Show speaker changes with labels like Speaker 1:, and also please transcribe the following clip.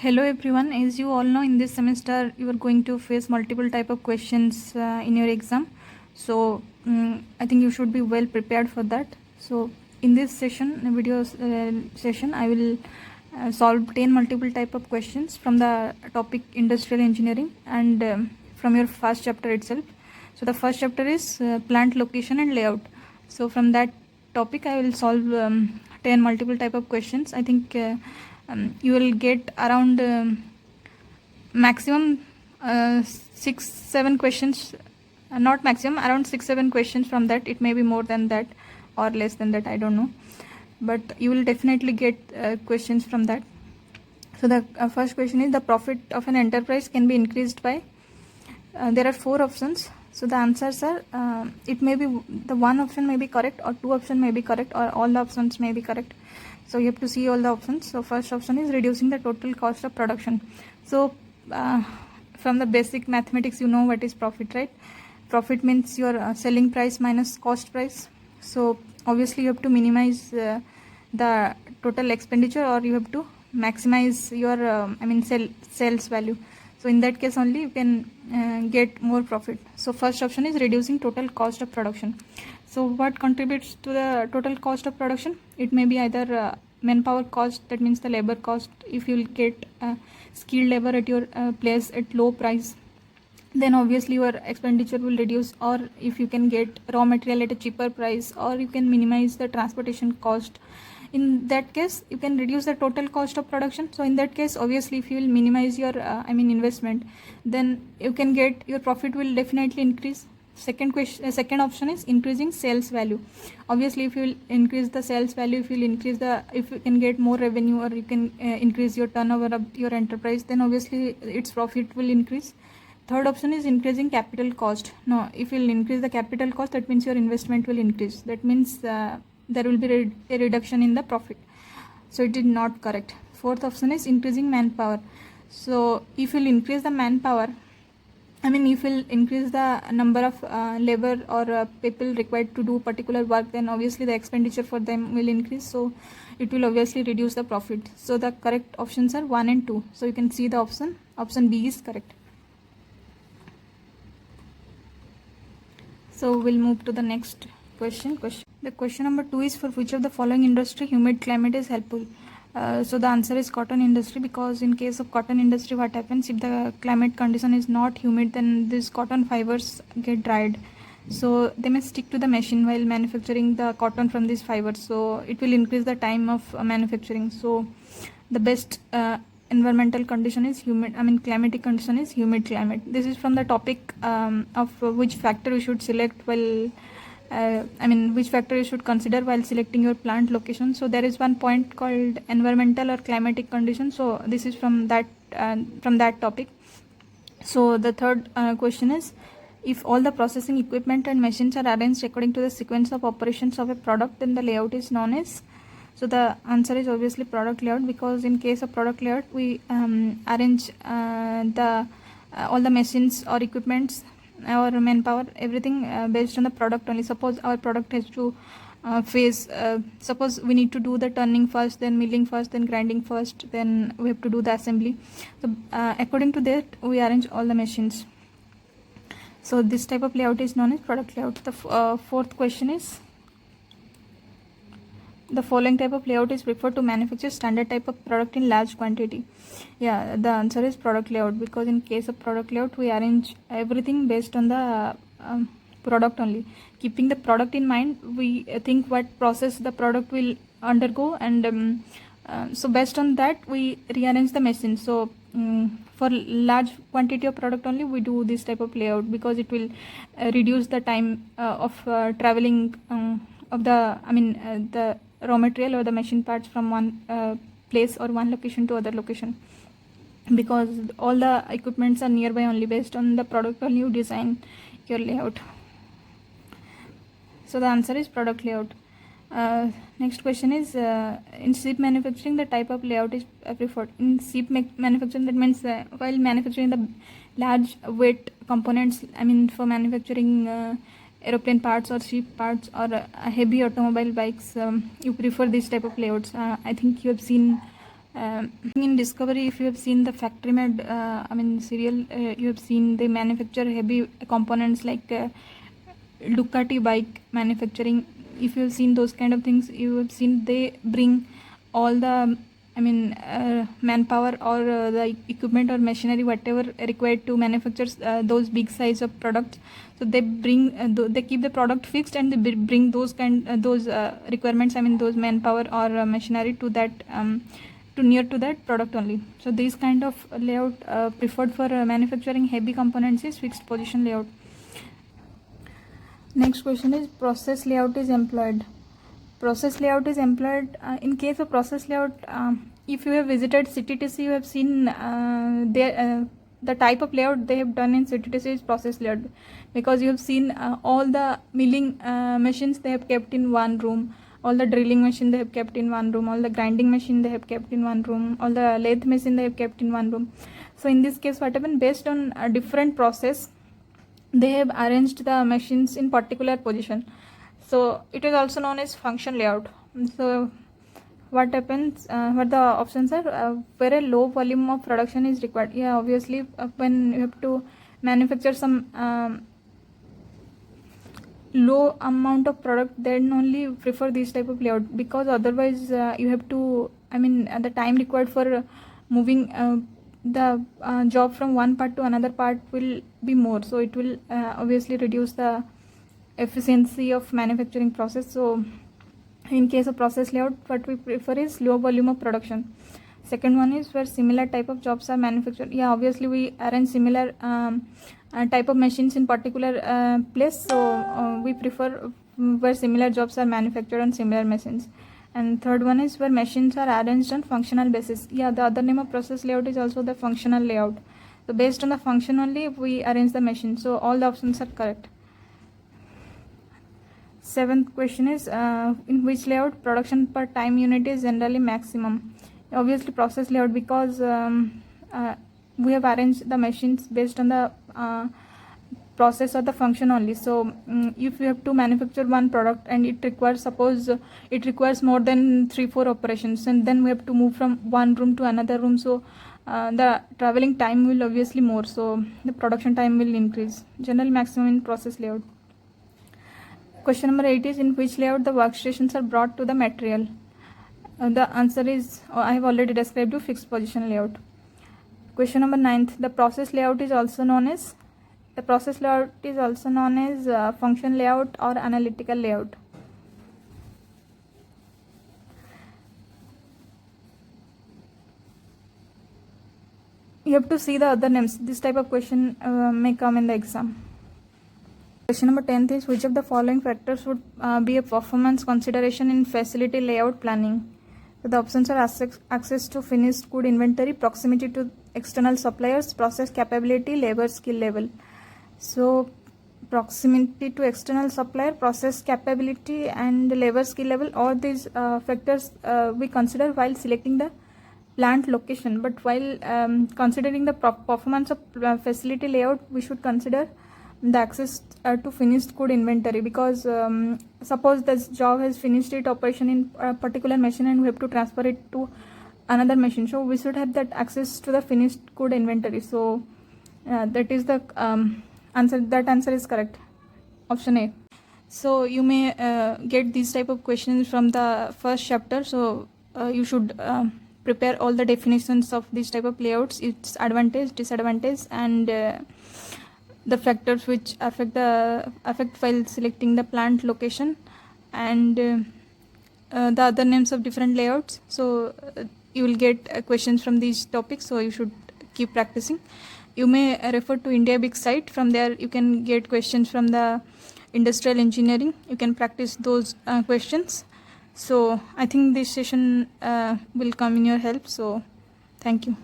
Speaker 1: Hello everyone. As you all know, in this semester you are going to face multiple type of questions in your exam. So I think you should be well prepared for that. So in this session, I will solve 10 multiple type of questions from the topic industrial engineering and from your first chapter itself. So the first chapter is plant location and layout. So from that topic I will solve 10 multiple type of questions. I think you will get around maximum 6-7 questions, not maximum, around 6-7 questions from that. It may be more than that or less than that, I don't know, but you will definitely get questions from that. So the first question is, the profit of an enterprise can be increased by, there are 4 options. So the answers are, it may be the one option may be correct, or 2 option may be correct, or all the options may be correct. So you have to see all the options. So first option is reducing the total cost of production. So from the basic mathematics, you know what is profit, right? Profit means your selling price minus cost price. So obviously you have to minimize the total expenditure, or you have to maximize your sales value. So in that case only you can get more profit. So first option is reducing total cost of production. So what contributes to the total cost of production? It may be either manpower cost, that means the labor cost. If you will get skilled labor at your place at low price, then obviously your expenditure will reduce. Or if you can get raw material at a cheaper price, or you can minimize the transportation cost, in that case you can reduce the total cost of production. So in that case, obviously if you will minimize your investment, then you can get, your profit will definitely increase. Second option is increasing sales value. Obviously if you will increase the sales value, if you can get more revenue, or you can increase your turnover of your enterprise, then obviously its profit will increase. Third option is increasing capital cost. No, if you will increase the capital cost, that means your investment will increase. That means there will be a reduction in the profit. So it is not correct. Fourth option is increasing manpower. So if you will increase the manpower, if you will increase the number of labor or people required to do particular work, then obviously the expenditure for them will increase. So it will obviously reduce the profit. So the correct options are 1 and 2. So you can see the option B is correct. So we'll move to the next question. The question number 2 is, for which of the following industry humid climate is helpful? So the answer is cotton industry, because in case of cotton industry, what happens, if the climate condition is not humid, then these cotton fibers get dried. So they may stick to the machine while manufacturing the cotton from these fibers. So it will increase the time of manufacturing. So the best environmental condition is climatic condition is humid climate. This is from the topic of which factor you should select while which factor you should consider while selecting your plant location. So there is one point called environmental or climatic condition. So this is from that topic. So the third question is, if all the processing equipment and machines are arranged according to the sequence of operations of a product, then the layout is known as. So the answer is obviously product layout, because in case of product layout, we arrange all the machines or equipments or manpower, everything based on the product only. Suppose our product has to suppose we need to do the turning first, then milling first, then grinding first, then we have to do the assembly. So according to that, we arrange all the machines. So this type of layout is known as product layout. The fourth question is, the following type of layout is preferred to manufacture standard type of product in large quantity. Yeah, the answer is product layout, because in case of product layout, we arrange everything based on the product only. Keeping the product in mind, we think what process the product will undergo, and so based on that we rearrange the machine. So for large quantity of product only, we do this type of layout, because it will reduce the time of traveling of the raw material or the machine parts from one place or one location to other location, because all the equipments are nearby only. Based on the product only you design your layout. So the answer is product layout. Next question is, in sheep manufacturing, the type of layout is preferred. In sheep manufacturing, that means while manufacturing the large weight components, for manufacturing aeroplane parts or ship parts or heavy automobile bikes, you prefer this type of layouts. I think you have seen In Discovery, if you have seen the factory made serial, you have seen they manufacture heavy components like Ducati bike manufacturing. If you have seen those kind of things, you have seen they bring all the manpower or the equipment or machinery whatever required to manufacture those big size of products. So they bring they keep the product fixed and they bring those requirements, those manpower or machinery to that to near to that product only. So this kind of layout preferred for manufacturing heavy components is fixed position layout. Next question is process layout is employed. Process layout is employed in case of process layout. If you have visited CTTC, you have seen the type of layout they have done in CTTC is process layout, because you have seen all the milling machines they have kept in one room, all the drilling machine they have kept in one room, all the grinding machine they have kept in one room, all the lathe machine they have kept in one room. So in this case, what happened, based on a different process, they have arranged the machines in particular position. So it is also known as function layout. So what happens, what the options are, where a low volume of production is required. Yeah, obviously when you have to manufacture some low amount of product, then only prefer this type of layout, because otherwise you have to, the time required for moving the job from one part to another part will be more. So it will obviously reduce the efficiency of manufacturing process. So in case of process layout, what we prefer is low volume of production. Second one is where similar type of jobs are manufactured. Yeah, obviously we arrange similar type of machines in particular place. So we prefer where similar jobs are manufactured on similar machines. And third one is where machines are arranged on functional basis. Yeah, the other name of process layout is also the functional layout. So based on the function only we arrange the machine. So all the options are correct. Seventh question is in which layout production per time unit is generally maximum. Obviously process layout, because we have arranged the machines based on the process or the function only. So if you have to manufacture one product and it requires, suppose it requires more than 3-4 operations, and then we have to move from one room to another room, so the traveling time will obviously more, so the production time will increase. General maximum in process layout. Question number 8 is in which layout the workstations are brought to the material. The answer is, I have already described you, fixed position layout. Question number 9, the process layout is also known as function layout or analytical layout. You have to see the other names. This type of question may come in the exam. Question number 10 is which of the following factors would be a performance consideration in facility layout planning. So the options are access to finished good inventory, proximity to external suppliers, process capability, labor skill level. So proximity to external supplier, process capability and labor skill level, all these factors we consider while selecting the plant location. But while considering the performance of facility layout, we should consider the access to finished good inventory, because suppose this job has finished its operation in a particular machine and we have to transfer it to another machine, so we should have that access to the finished good inventory. So that is the answer. That answer is correct, option A. So you may get these type of questions from the first chapter, so you should prepare all the definitions of this type of layouts, its advantage, disadvantage, and the factors which affect while selecting the plant location, and the other names of different layouts. So you will get questions from these topics, so you should keep practicing. You may refer to India Big site. From there you can get questions from the industrial engineering. You can practice those questions. So I think this session will come in your help. So thank you.